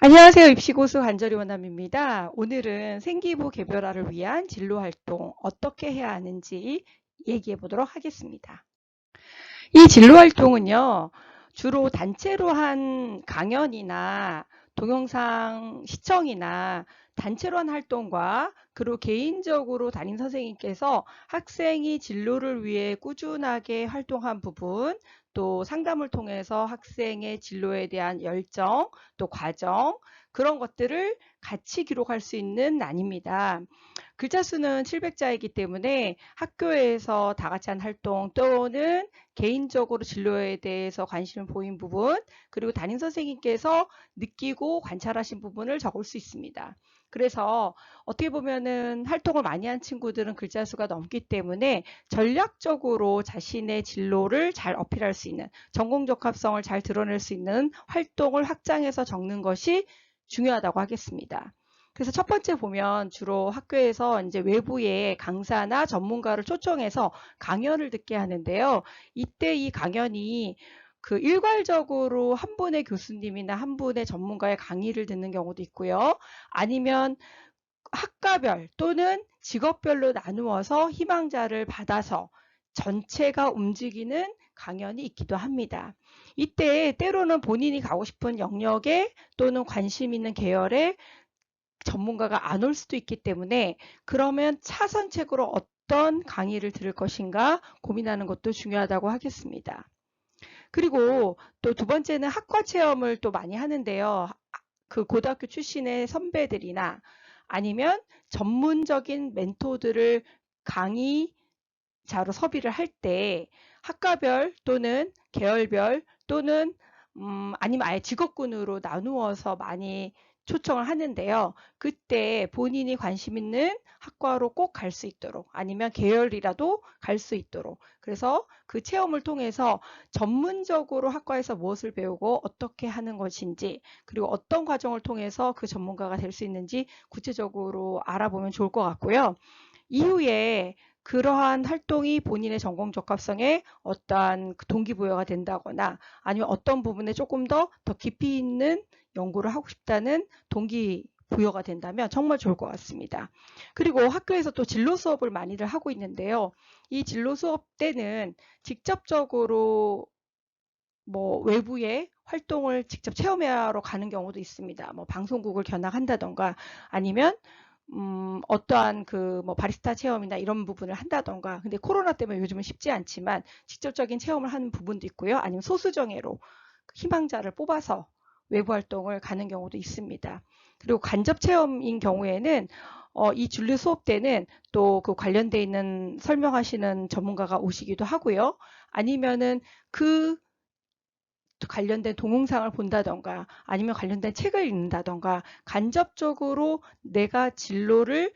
안녕하세요. 입시고수 관절이 원남입니다. 오늘은 생기부 개별화를 위한 진로 활동 어떻게 해야 하는지 얘기해 보도록 하겠습니다. 이 진로 활동은요, 주로 단체로 한 강연이나 동영상 시청이나 단체로 한 활동과 그리고 개인적으로 담임 선생님께서 학생이 진로를 위해 꾸준하게 활동한 부분, 또 상담을 통해서 학생의 진로에 대한 열정, 또 과정, 그런 것들을 같이 기록할 수 있는 난입니다. 글자 수는 700자이기 때문에 학교에서 다 같이 한 활동 또는 개인적으로 진로에 대해서 관심을 보인 부분, 그리고 담임 선생님께서 느끼고 관찰하신 부분을 적을 수 있습니다. 그래서 어떻게 보면은 활동을 많이 한 친구들은 글자 수가 넘기 때문에 전략적으로 자신의 진로를 잘 어필할 수 있는, 전공 적합성을 잘 드러낼 수 있는 활동을 확장해서 적는 것이 중요하다고 하겠습니다. 그래서 첫 번째 보면 주로 학교에서 이제 외부의 강사나 전문가를 초청해서 강연을 듣게 하는데요. 이때 이 강연이 그 일괄적으로 한 분의 교수님이나 한 분의 전문가의 강의를 듣는 경우도 있고요. 아니면 학과별 또는 직업별로 나누어서 희망자를 받아서 전체가 움직이는 강연이 있기도 합니다. 이때 때로는 본인이 가고 싶은 영역에 또는 관심 있는 계열에 전문가가 안 올 수도 있기 때문에 그러면 차선책으로 어떤 강의를 들을 것인가 고민하는 것도 중요하다고 하겠습니다. 그리고 또 두 번째는 학과 체험을 또 많이 하는데요. 그 고등학교 출신의 선배들이나 아니면 전문적인 멘토들을 강의자로 섭외를 할 때 학과별 또는 계열별 또는 아니면 아예 직업군으로 나누어서 많이 초청을 하는데요. 그때 본인이 관심 있는 학과로 꼭 갈 수 있도록 아니면 계열이라도 갈 수 있도록 그래서 그 체험을 통해서 전문적으로 학과에서 무엇을 배우고 어떻게 하는 것인지 그리고 어떤 과정을 통해서 그 전문가가 될 수 있는지 구체적으로 알아보면 좋을 것 같고요. 이후에 그러한 활동이 본인의 전공 적합성에 어떠한 동기부여가 된다거나 아니면 어떤 부분에 조금 더 깊이 있는 연구를 하고 싶다는 동기부여가 된다면 정말 좋을 것 같습니다. 그리고 학교에서 또 진로 수업을 많이들 하고 있는데요. 이 진로 수업 때는 직접적으로 뭐 외부의 활동을 직접 체험하러 가는 경우도 있습니다. 뭐 방송국을 견학한다던가 아니면 어떠한 그 뭐 바리스타 체험이나 이런 부분을 한다던가. 근데 코로나 때문에 요즘은 쉽지 않지만 직접적인 체험을 하는 부분도 있고요. 아니면 소수정예로 희망자를 뽑아서 외부 활동을 가는 경우도 있습니다. 그리고 간접 체험인 경우에는 이 진로 수업 때는 또 그 관련돼 있는 설명하시는 전문가가 오시기도 하고요. 아니면은 그 관련된 동영상을 본다던가 아니면 관련된 책을 읽는다던가 간접적으로 내가 진로를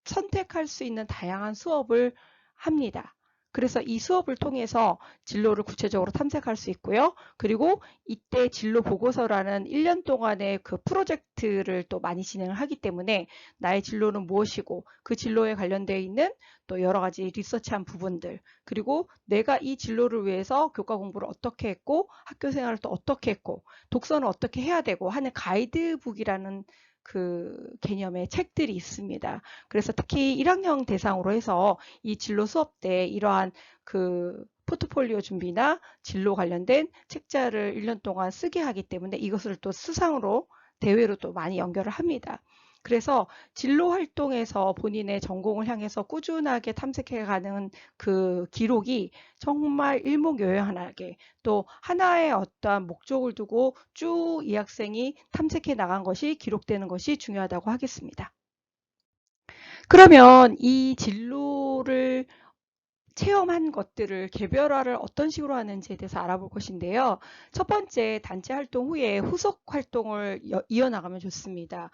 선택할 수 있는 다양한 수업을 합니다. 그래서 이 수업을 통해서 진로를 구체적으로 탐색할 수 있고요. 그리고 이때 진로 보고서라는 1년 동안의 그 프로젝트를 또 많이 진행을 하기 때문에 나의 진로는 무엇이고 그 진로에 관련되어 있는 또 여러 가지 리서치한 부분들 그리고 내가 이 진로를 위해서 교과 공부를 어떻게 했고 학교 생활을 또 어떻게 했고 독서는 어떻게 해야 되고 하는 가이드북이라는 그 개념의 책들이 있습니다. 그래서 특히 1학년 대상으로 해서 이 진로 수업 때 이러한 그 포트폴리오 준비나 진로 관련된 책자를 1년 동안 쓰게 하기 때문에 이것을 또 수상으로 대회로 또 많이 연결을 합니다. 그래서 진로 활동에서 본인의 전공을 향해서 꾸준하게 탐색해가는 그 기록이 정말 일목요연하게 또 하나의 어떠한 목적을 두고 쭉 이 학생이 탐색해 나간 것이 기록되는 것이 중요하다고 하겠습니다. 그러면 이 진로를 체험한 것들을 개별화를 어떤 식으로 하는지에 대해서 알아볼 것인데요. 첫 번째 단체 활동 후에 후속 활동을 이어나가면 좋습니다.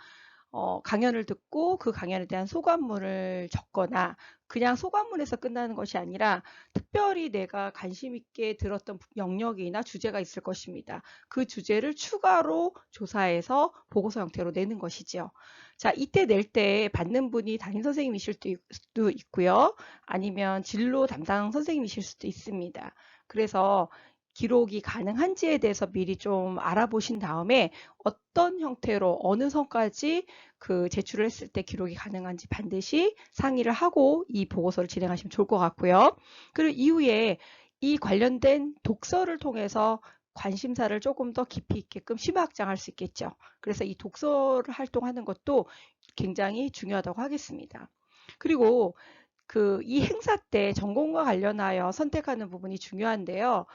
강연을 듣고 그 강연에 대한 소감문을 적거나 그냥 소감문에서 끝나는 것이 아니라 특별히 내가 관심 있게 들었던 영역이나 주제가 있을 것입니다. 그 주제를 추가로 조사해서 보고서 형태로 내는 것이죠. 자, 이때 낼 때 받는 분이 담임 선생님이실 수도 있고요. 아니면 진로 담당 선생님이실 수도 있습니다. 그래서 기록이 가능한지에 대해서 미리 좀 알아보신 다음에 어떤 형태로 어느 선까지 그 제출을 했을 때 기록이 가능한지 반드시 상의를 하고 이 보고서를 진행하시면 좋을 것 같고요. 그리고 이후에 이 관련된 독서를 통해서 관심사를 조금 더 깊이 있게끔 심화 확장할 수 있겠죠. 그래서 이 독서를 활동하는 것도 굉장히 중요하다고 하겠습니다. 그리고 이 행사 때 전공과 관련하여 선택하는 부분이 중요한데요.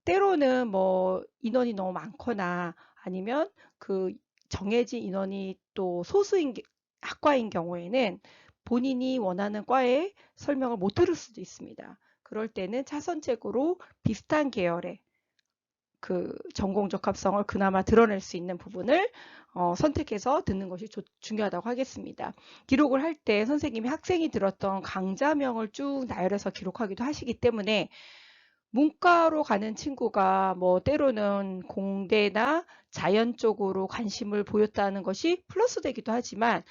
때로는 뭐 인원이 너무 많거나 아니면 그 정해진 인원이 또 소수인 학과인 경우에는 본인이 원하는 과의 설명을 못 들을 수도 있습니다. 그럴 때는 차선책으로 비슷한 계열의 그 전공 적합성을 그나마 드러낼 수 있는 부분을 선택해서 듣는 것이 중요하다고 하겠습니다. 기록을 할 때 선생님이 학생이 들었던 강좌명을 쭉 나열해서 기록하기도 하시기 때문에 문과로 가는 친구가 뭐 때로는 공대나 자연 쪽으로 관심을 보였다는 것이 플러스 되기도 하지만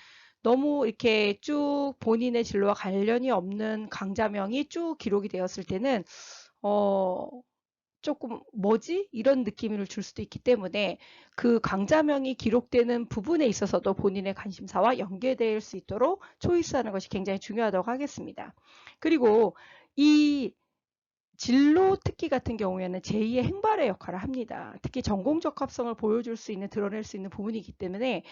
너무 이렇게 쭉 본인의 진로와 관련이 없는 강좌명이 쭉 기록이 되었을 때는 조금 뭐지? 이런 느낌을 줄 수도 있기 때문에 그 강좌명이 기록되는 부분에 있어서도 본인의 관심사와 연계될 수 있도록 초이스하는 것이 굉장히 중요하다고 하겠습니다. 그리고 이 진로 특기 같은 경우에는 제2의 행발의 역할을 합니다. 특히 전공 적합성을 보여줄 수 있는, 드러낼 수 있는 부분이기 때문에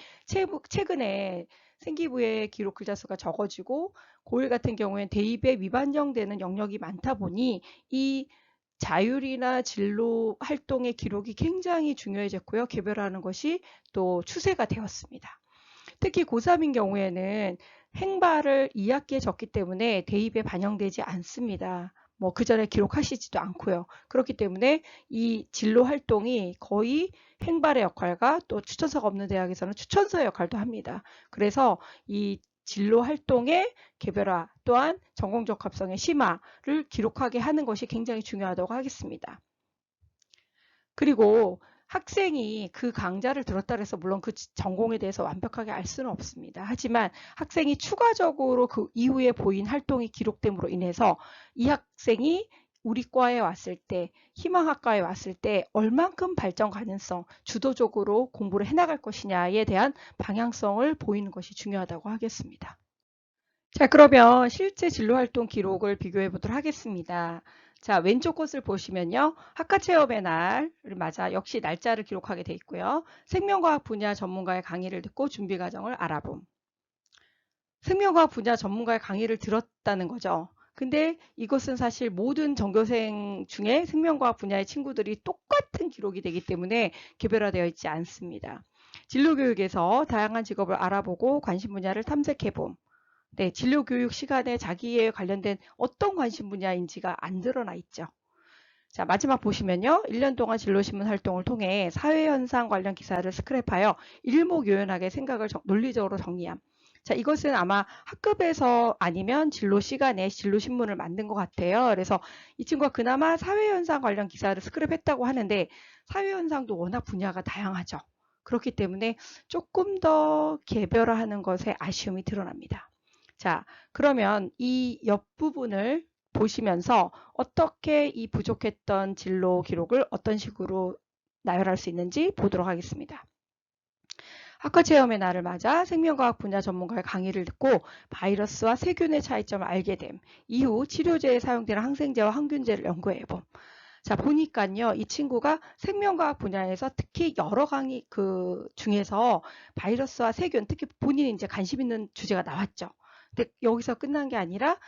최근에 생기부의 기록 글자 수가 적어지고 고1 같은 경우에는 대입에 위반령되는 영역이 많다 보니 이 자율이나 진로 활동의 기록이 굉장히 중요해졌고요. 개별화하는 것이 또 추세가 되었습니다. 특히 고3인 경우에는 행발을 2학기에 적기 때문에 대입에 반영되지 않습니다. 뭐 그 전에 기록하시지도 않고요. 그렇기 때문에 이 진로 활동이 거의 행발의 역할과 또 추천서가 없는 대학에서는 추천서의 역할도 합니다. 그래서 이 진로 활동의 개별화 또한 전공 적합성의 심화를 기록하게 하는 것이 굉장히 중요하다고 하겠습니다. 그리고 학생이 그 강좌를 들었다 해서 물론 그 전공에 대해서 완벽하게 알 수는 없습니다. 하지만 학생이 추가적으로 그 이후에 보인 활동이 기록됨으로 인해서 이 학생이 우리 과에 왔을 때, 희망학과에 왔을 때 얼만큼 발전 가능성, 주도적으로 공부를 해나갈 것이냐에 대한 방향성을 보이는 것이 중요하다고 하겠습니다. 자, 그러면 실제 진로활동 기록을 비교해 보도록 하겠습니다. 자, 왼쪽 것을 보시면요. 학과체험의 날을 맞아 역시 날짜를 기록하게 돼 있고요. 생명과학 분야 전문가의 강의를 듣고 준비 과정을 알아봄. 생명과학 분야 전문가의 강의를 들었다는 거죠. 근데 이것은 사실 모든 전교생 중에 생명과학 분야의 친구들이 똑같은 기록이 되기 때문에 개별화되어 있지 않습니다. 진로교육에서 다양한 직업을 알아보고 관심 분야를 탐색해봄. 네, 진로교육 시간에 자기에 관련된 어떤 관심 분야인지가 안 드러나 있죠. 자, 마지막 보시면요. 1년 동안 진로신문 활동을 통해 사회현상 관련 기사를 스크랩하여 일목요연하게 생각을 논리적으로 정리함. 자, 이것은 아마 학급에서 아니면 진로 시간에 진로신문을 만든 것 같아요. 그래서 이 친구가 그나마 사회현상 관련 기사를 스크랩했다고 하는데 사회현상도 워낙 분야가 다양하죠. 그렇기 때문에 조금 더 개별화하는 것에 아쉬움이 드러납니다. 자, 그러면 이 옆부분을 보시면서 어떻게 이 부족했던 진로 기록을 어떤 식으로 나열할 수 있는지 보도록 하겠습니다. 학과 체험의 날을 맞아 생명과학 분야 전문가의 강의를 듣고 바이러스와 세균의 차이점을 알게 됨. 이후 치료제에 사용되는 항생제와 항균제를 연구해봄. 자, 보니까요, 이 친구가 생명과학 분야에서 특히 여러 강의 중에서 바이러스와 세균, 특히 본인이 이제 관심 있는 주제가 나왔죠. 근데 여기서 끝난 게 아니라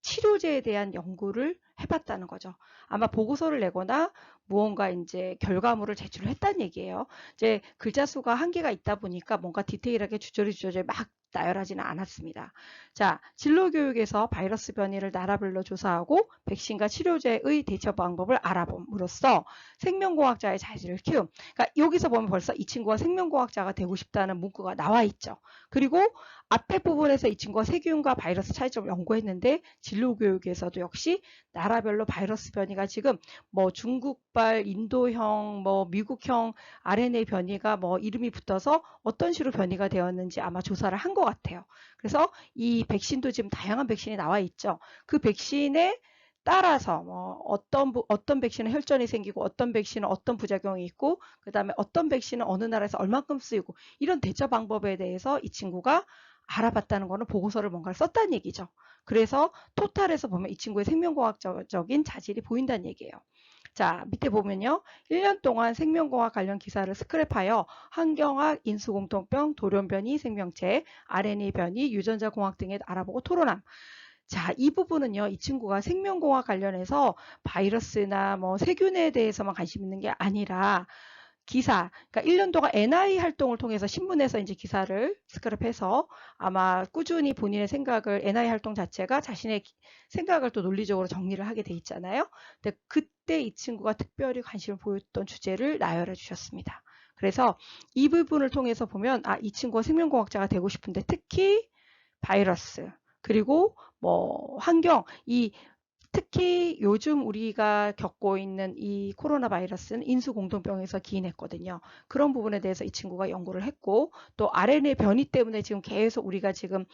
치료제에 대한 연구를 해봤다는 거죠. 아마 보고서를 내거나 무언가 이제 결과물을 제출했다는 얘기예요. 이제 글자 수가 한계가 있다 보니까 뭔가 디테일하게 주저리 막 나열하지는 않았습니다. 자, 진로교육에서 바이러스 변이를 나라별로 조사하고 백신과 치료제의 대처 방법을 알아봄으로써 생명공학자의 자질을 키움. 그러니까 여기서 보면 벌써 이 친구가 생명공학자가 되고 싶다는 문구가 나와 있죠. 그리고 앞에 부분에서 이 친구가 세균과 바이러스 차이점을 연구했는데 진로교육에서도 역시 나라별로 바이러스 변이가 지금 뭐 중국발, 인도형, 뭐 미국형 RNA 변이가 뭐 이름이 붙어서 어떤 식으로 변이가 되었는지 아마 조사를 한 것 같아요. 그래서 이 백신도 지금 다양한 백신이 나와 있죠. 그 백신의 따라서 뭐 어떤 백신은 혈전이 생기고 어떤 백신은 어떤 부작용이 있고 그다음에 어떤 백신은 어느 나라에서 얼만큼 쓰이고 이런 대처 방법에 대해서 이 친구가 알아봤다는 거는 보고서를 뭔가를 썼다는 얘기죠. 그래서 토탈에서 보면 이 친구의 생명공학적인 자질이 보인다는 얘기예요. 자, 밑에 보면요. 1년 동안 생명공학 관련 기사를 스크랩하여 환경학, 인수공통병, 돌연변이 생명체, RNA 변이, 유전자 공학 등에 알아보고 토론함. 자, 이 부분은요, 이 친구가 생명공학 관련해서 바이러스나 뭐 세균에 대해서만 관심 있는 게 아니라 기사, 그러니까 1년 동안 NI 활동을 통해서 신문에서 이제 기사를 스크랩해서 아마 꾸준히 본인의 생각을 NI 활동 자체가 자신의 생각을 또 논리적으로 정리를 하게 돼 있잖아요. 근데 그때 이 친구가 특별히 관심을 보였던 주제를 나열해 주셨습니다. 그래서 이 부분을 통해서 보면 이 친구가 생명공학자가 되고 싶은데 특히 바이러스 그리고 뭐 환경 이 특히 요즘 우리가 겪고 있는 이 코로나 바이러스는 인수공통병에서 기인했거든요. 그런 부분에 대해서 이 친구가 연구를 했고 또 RNA 변이 때문에 지금 계속 우리가 지금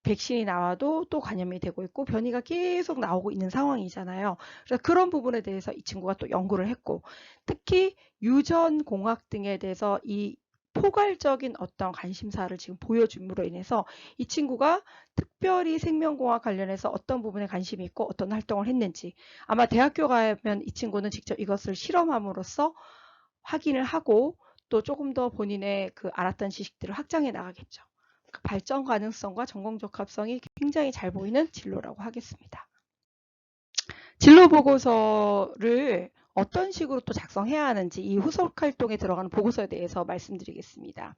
백신이 나와도 또 감염이 되고 있고 변이가 계속 나오고 있는 상황이잖아요. 그래서 그런 부분에 대해서 이 친구가 또 연구를 했고 특히 유전공학 등에 대해서 이 포괄적인 어떤 관심사를 지금 보여줌으로 인해서 이 친구가 특별히 생명공학 관련해서 어떤 부분에 관심이 있고 어떤 활동을 했는지 아마 대학교 가면 이 친구는 직접 이것을 실험함으로써 확인을 하고 또 조금 더 본인의 그 알았던 지식들을 확장해 나가겠죠. 발전 가능성과 전공 적합성이 굉장히 잘 보이는 진로라고 하겠습니다. 진로 보고서를 어떤 식으로 또 작성해야 하는지 이 후속 활동에 들어가는 보고서에 대해서 말씀드리겠습니다.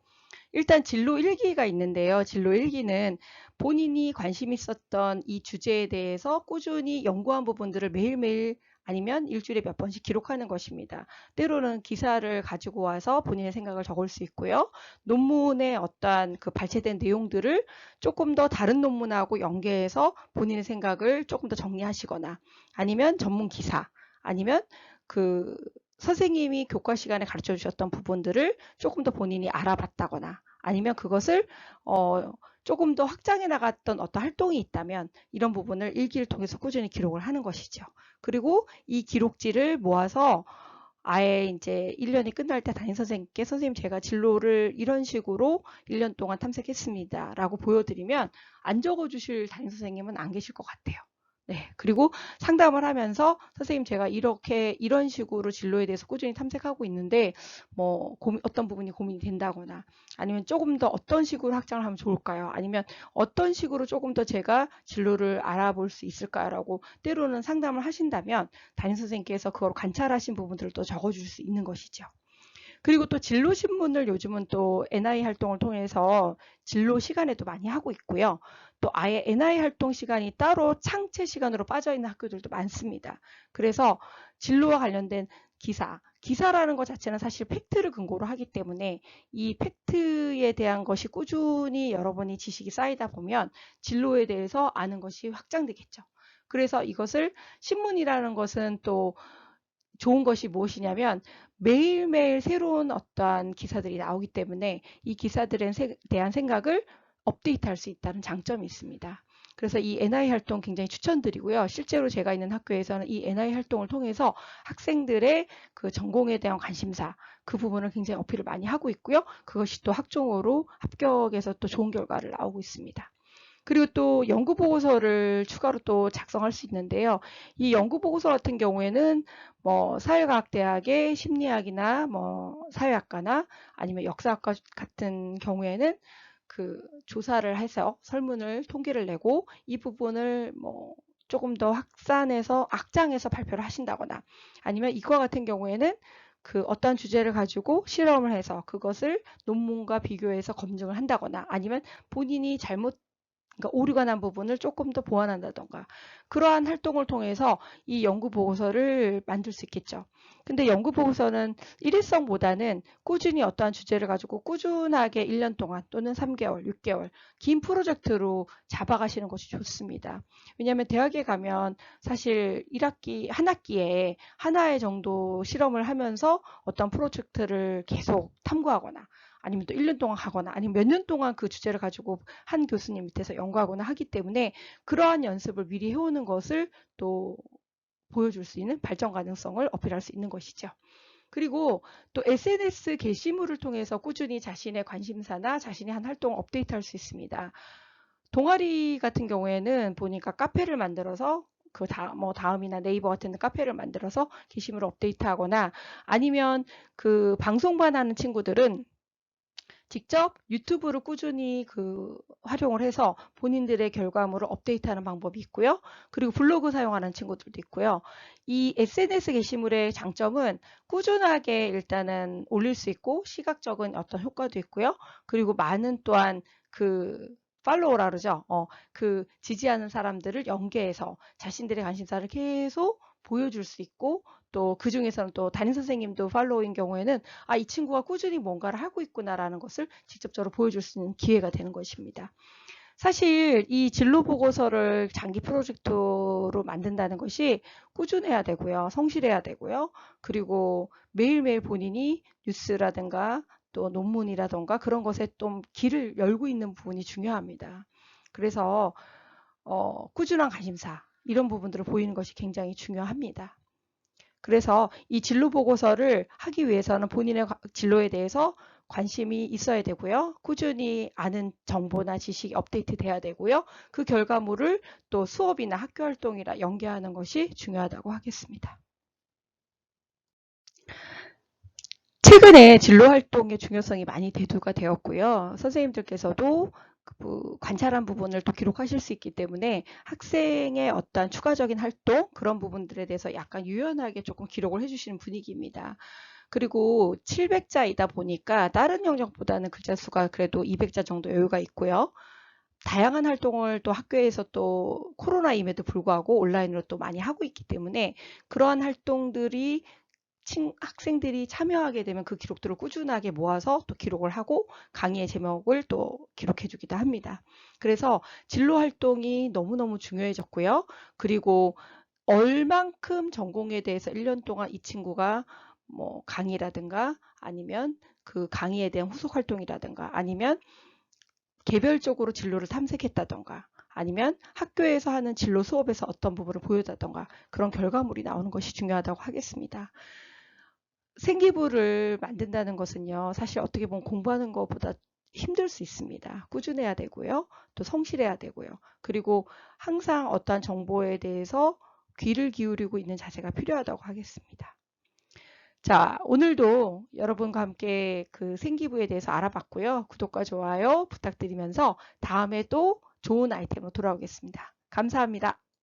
일단 진로 1기가 있는데요. 진로 1기는 본인이 관심 있었던 이 주제에 대해서 꾸준히 연구한 부분들을 매일매일 아니면 일주일에 몇 번씩 기록하는 것입니다. 때로는 기사를 가지고 와서 본인의 생각을 적을 수 있고요. 논문의 어떠한 그 발췌된 내용들을 조금 더 다른 논문하고 연계해서 본인의 생각을 조금 더 정리하시거나 아니면 전문 기사 아니면 그 선생님이 교과 시간에 가르쳐 주셨던 부분들을 조금 더 본인이 알아봤다거나 아니면 그것을 조금 더 확장해 나갔던 어떤 활동이 있다면 이런 부분을 일기를 통해서 꾸준히 기록을 하는 것이죠. 그리고 이 기록지를 모아서 아예 이제 1년이 끝날 때 담임 선생님께 선생님 제가 진로를 이런 식으로 1년 동안 탐색했습니다. 라고 보여드리면 안 적어주실 담임 선생님은 안 계실 것 같아요. 네, 그리고 상담을 하면서 선생님 제가 이렇게 이런 식으로 진로에 대해서 꾸준히 탐색하고 있는데 뭐 어떤 부분이 고민이 된다거나 아니면 조금 더 어떤 식으로 확장을 하면 좋을까요? 아니면 어떤 식으로 조금 더 제가 진로를 알아볼 수 있을까라고 때로는 상담을 하신다면 담임 선생님께서 그걸 관찰하신 부분들을 또 적어줄 수 있는 것이죠. 그리고 또 진로 신문을 요즘은 또 NI 활동을 통해서 진로 시간에도 많이 하고 있고요. 또 아예 NI 활동 시간이 따로 창체 시간으로 빠져 있는 학교들도 많습니다. 그래서 진로와 관련된 기사라는 것 자체는 사실 팩트를 근거로 하기 때문에 이 팩트에 대한 것이 꾸준히 여러분이 지식이 쌓이다 보면 진로에 대해서 아는 것이 확장되겠죠. 그래서 이것을 신문이라는 것은 또 좋은 것이 무엇이냐면 매일매일 새로운 어떠한 기사들이 나오기 때문에 이 기사들에 대한 생각을 업데이트할 수 있다는 장점이 있습니다. 그래서 이 NI 활동 굉장히 추천드리고요. 실제로 제가 있는 학교에서는 이 NI 활동을 통해서 학생들의 그 전공에 대한 관심사 그 부분을 굉장히 어필을 많이 하고 있고요. 그것이 또 학종으로 합격해서 또 좋은 결과를 나오고 있습니다. 그리고 또 연구 보고서를 추가로 또 작성할 수 있는데요. 이 연구 보고서 같은 경우에는 뭐 사회과학대학의 심리학이나 뭐 사회학과나 아니면 역사학과 같은 경우에는 그 조사를 해서 설문을 통계를 내고 이 부분을 뭐 조금 더 확산해서 확장해서 발표를 하신다거나 아니면 이과 같은 경우에는 그 어떠한 주제를 가지고 실험을 해서 그것을 논문과 비교해서 검증을 한다거나 아니면 본인이 잘못 그러니까 오류가 난 부분을 조금 더 보완한다던가 그러한 활동을 통해서 이 연구 보고서를 만들 수 있겠죠. 근데 연구 보고서는 일회성보다는 꾸준히 어떠한 주제를 가지고 꾸준하게 1년 동안 또는 3개월, 6개월 긴 프로젝트로 잡아가시는 것이 좋습니다. 왜냐하면 대학에 가면 사실 1학기, 한 학기에 하나의 정도 실험을 하면서 어떤 프로젝트를 계속 탐구하거나 아니면 또 1년 동안 하거나 아니면 몇 년 동안 그 주제를 가지고 한 교수님 밑에서 연구하거나 하기 때문에 그러한 연습을 미리 해오는 것을 또 보여줄 수 있는 발전 가능성을 어필할 수 있는 것이죠. 그리고 또 SNS 게시물을 통해서 꾸준히 자신의 관심사나 자신의 한 활동을 업데이트할 수 있습니다. 동아리 같은 경우에는 보니까 카페를 만들어서 다음이나 네이버 같은 카페를 만들어서 게시물을 업데이트하거나 아니면 그 방송반 하는 친구들은 직접 유튜브를 꾸준히 활용을 해서 본인들의 결과물을 업데이트하는 방법이 있고요. 그리고 블로그 사용하는 친구들도 있고요. 이 SNS 게시물의 장점은 꾸준하게 일단은 올릴 수 있고 시각적인 어떤 효과도 있고요. 그리고 많은 또한 팔로워라 그러죠. 지지하는 사람들을 연계해서 자신들의 관심사를 계속 보여줄 수 있고 또 그 중에서는 또 담임 선생님도 팔로우인 경우에는 이 친구가 꾸준히 뭔가를 하고 있구나라는 것을 직접적으로 보여줄 수 있는 기회가 되는 것입니다. 사실 이 진로 보고서를 장기 프로젝트로 만든다는 것이 꾸준해야 되고요. 성실해야 되고요. 그리고 매일매일 본인이 뉴스라든가 또 논문이라든가 그런 것에 좀 길을 열고 있는 부분이 중요합니다. 그래서 꾸준한 관심사 이런 부분들을 보이는 것이 굉장히 중요합니다. 그래서 이 진로 보고서를 하기 위해서는 본인의 진로에 대해서 관심이 있어야 되고요. 꾸준히 아는 정보나 지식이 업데이트 돼야 되고요. 그 결과물을 또 수업이나 학교 활동이랑 연계하는 것이 중요하다고 하겠습니다. 최근에 진로 활동의 중요성이 많이 대두가 되었고요. 선생님들께서도 관찰한 부분을 또 기록하실 수 있기 때문에 학생의 어떤 추가적인 활동 그런 부분들에 대해서 약간 유연하게 조금 기록을 해주시는 분위기입니다. 그리고 700자이다 보니까 다른 영역보다는 글자 수가 그래도 200자 정도 여유가 있고요. 다양한 활동을 또 학교에서 또 코로나임에도 불구하고 온라인으로 또 많이 하고 있기 때문에 그러한 활동들이 학생들이 참여하게 되면 그 기록들을 꾸준하게 모아서 또 기록을 하고 강의의 제목을 또 기록해 주기도 합니다. 그래서 진로 활동이 너무너무 중요해졌고요. 그리고 얼만큼 전공에 대해서 1년 동안 이 친구가 뭐 강의라든가 아니면 그 강의에 대한 후속 활동이라든가 아니면 개별적으로 진로를 탐색했다던가 아니면 학교에서 하는 진로 수업에서 어떤 부분을 보여줬다던가 그런 결과물이 나오는 것이 중요하다고 하겠습니다. 생기부를 만든다는 것은요. 사실 어떻게 보면 공부하는 것보다 힘들 수 있습니다. 꾸준해야 되고요. 또 성실해야 되고요. 그리고 항상 어떠한 정보에 대해서 귀를 기울이고 있는 자세가 필요하다고 하겠습니다. 자, 오늘도 여러분과 함께 그 생기부에 대해서 알아봤고요. 구독과 좋아요 부탁드리면서 다음에 또 좋은 아이템으로 돌아오겠습니다. 감사합니다.